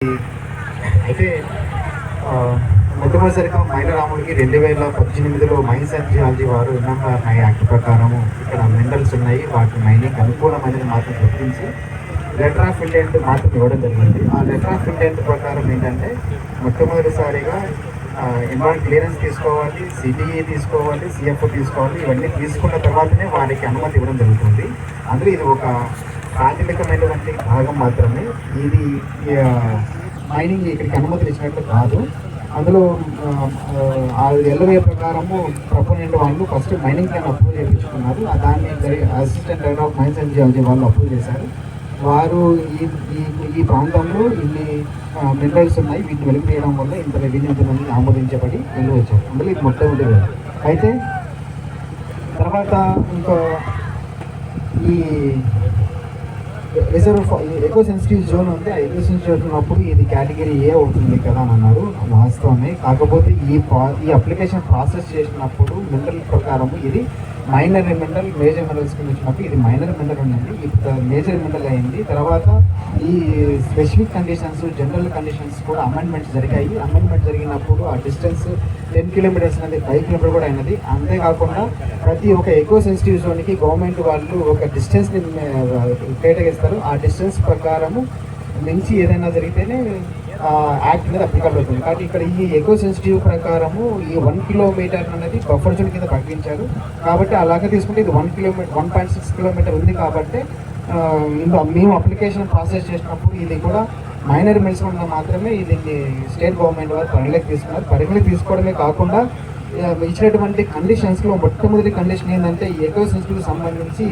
అయితే మొట్టమొదటిసారిగా మైలరాముడికి 2018లో mines and geology వారు ఎంఎంఆర్ఐ యాక్ట్ ప్రకారము ఇక్కడ మినరల్స్ ఉన్నాయి, వాటి మైనింగ్ అనుకూలమైనది మాత్రం గుర్తించి లెటర్ ఆఫ్ ఇంటెంట్ మాత్రం ఇవ్వడం జరిగింది. ఆ లెటర్ ఆఫ్ ఇంటెంట్ ప్రకారం ఏంటంటే మొట్టమొదటిసారిగా ఎన్విరాన్మెంట్ క్లియరెన్స్ తీసుకోవాలి, సిటీఈ తీసుకోవాలి, సిఎఫ్ఓ తీసుకోవాలి. ఇవన్నీ తీసుకున్న తర్వాతనే వారికి అనుమతి ఇవ్వడం జరుగుతుంది. అందులో ఇది ఒక ప్రాథమికమైనటువంటి భాగం మాత్రమే. ఇది మైనింగ్ ఇక్కడికి అనుమతులు ఇచ్చినట్లు కాదు. అందులో ఎల్ఓఏ ప్రకారము ప్రపోనెంట్ వాళ్ళు ఫస్ట్ మైనింగ్ ప్లాన్ అప్రూవ్ చేయించుకున్నారు. దాన్ని assistant director of mines and geology వాళ్ళు అప్రూవ్ చేశారు. వారు ఈ ప్రాంతంలో ఇన్ని మినరల్స్ ఉన్నాయి, వీటిని వెలికి తీయడం వల్ల ఇంత రెవెన్యూ ఉంటుందని ఆమోదించబడి వెళ్ళి వచ్చారు. అందులో ఇది మొట్టమొదటి. అయితే తర్వాత ఇంకా ఈ రిజర్వ్ ఎకో సెన్సిటివ్ జోన్ ఉంది. ఆ ఎకో సెన్సిటివ్ జోన్ ఉన్నప్పుడు ఇది కేటగిరీ ఏ అవుతుంది కదా అని అన్నారు. వాస్తవమే. కాకపోతే ఈ అప్లికేషన్ ప్రాసెస్ చేసినప్పుడు మినరల్ ప్రకారం ఇది మైనర్ మినరల్, మేజర్ మినరల్స్ కింద వచ్చినప్పుడు ఇది మైనర్ మినరల్ ఉండింది, ఇప్పుడు మేజర్ మినరల్ అయింది. తర్వాత ఈ స్పెసిఫిక్ కండిషన్స్, జనరల్ కండిషన్స్ కూడా అమెండ్మెంట్స్ జరిగాయి. అమెండ్మెంట్ జరిగినప్పుడు ఆ డిస్టెన్స్ 10 కిలోమీటర్స్ అనేది 5 కిలోమీటర్ కూడా అయినది. అంతేకాకుండా ప్రతి ఒక్క ఎకో సెన్సిటివ్ జోన్కి గవర్నమెంట్ వాళ్ళు ఒక డిస్టెన్స్ని కేటాయిస్తారు. ఆ డిస్టెన్స్ ప్రకారము నుంచి ఏదైనా జరిగితేనే యాక్ట్ అనేది అప్లికబుల్ అవుతుంది. కాబట్టి ఇక్కడ ఈ ఎకో సెన్సిటివ్ ప్రకారము ఈ 1 కిలోమీటర్ అనేది బఫర్ జోన్ కింద ప్రకటించారు. కాబట్టి అలాగే తీసుకుంటే ఇది 1.6 కిలోమీటర్ ఉంది. కాబట్టి మేము అప్లికేషన్ ప్రాసెస్ చేసినప్పుడు ఇది కూడా మైనర్ మిల్స్ వల్ల మాత్రమే ఇది స్టేట్ గవర్నమెంట్ వారు పరిగణలోకి తీసుకున్నారు. పరిగణలోకి తీసుకోవడమే కాకుండా ఇచ్చినటువంటి కండిషన్స్లో మొట్టమొదటి కండిషన్ ఏంటంటే ఎకో సెన్సిటివ్కి సంబంధించి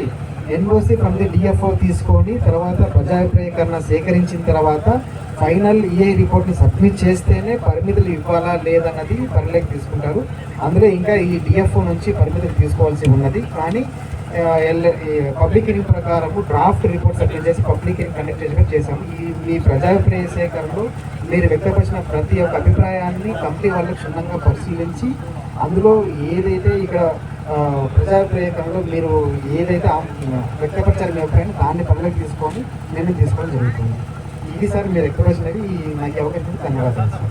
ఎన్ఓసి ఫ్రమ్ ది డిఎఫ్ఓ తీసుకొని తర్వాత ప్రజాభిప్రాయకరణ సేకరించిన తర్వాత ఫైనల్ ఈఏ రిపోర్ట్ని సబ్మిట్ చేస్తేనే పరిమితులు ఇవ్వాలా లేదన్నది పరిగణలోకి తీసుకుంటారు. అందులో ఇంకా ఈ డిఎఫ్ఓ నుంచి పరిమితులు తీసుకోవాల్సి ఉన్నది. కానీ పబ్లిక్ హీరింగ్ ప్రకారము డ్రాఫ్ట్ రిపోర్ట్ సబ్మిట్ చేసి పబ్లిక్ హీరింగ్ కండక్ట్ చేశాము. ఈ ప్రజాభిప్రాయ సేకరణలో మీరు వ్యక్తపరిచిన ప్రతి ఒక్క అభిప్రాయాన్ని కమిటీ వాళ్ళు క్షుణ్ణంగా పరిశీలించి అందులో ఏదైతే ఇక్కడ ప్రజాభిప్రాయకరణలో మీరు ఏదైతే వ్యక్తపరిచారు మీ అభిప్రాయాన్ని దాన్ని పరిగణలోకి తీసుకొని నిర్ణయం తీసుకోవడం జరుగుతుంది. ఇది సార్ మీరు ఎక్కడ వచ్చినవి నాకు అవకాశం ధన్యవాదాలు సార్.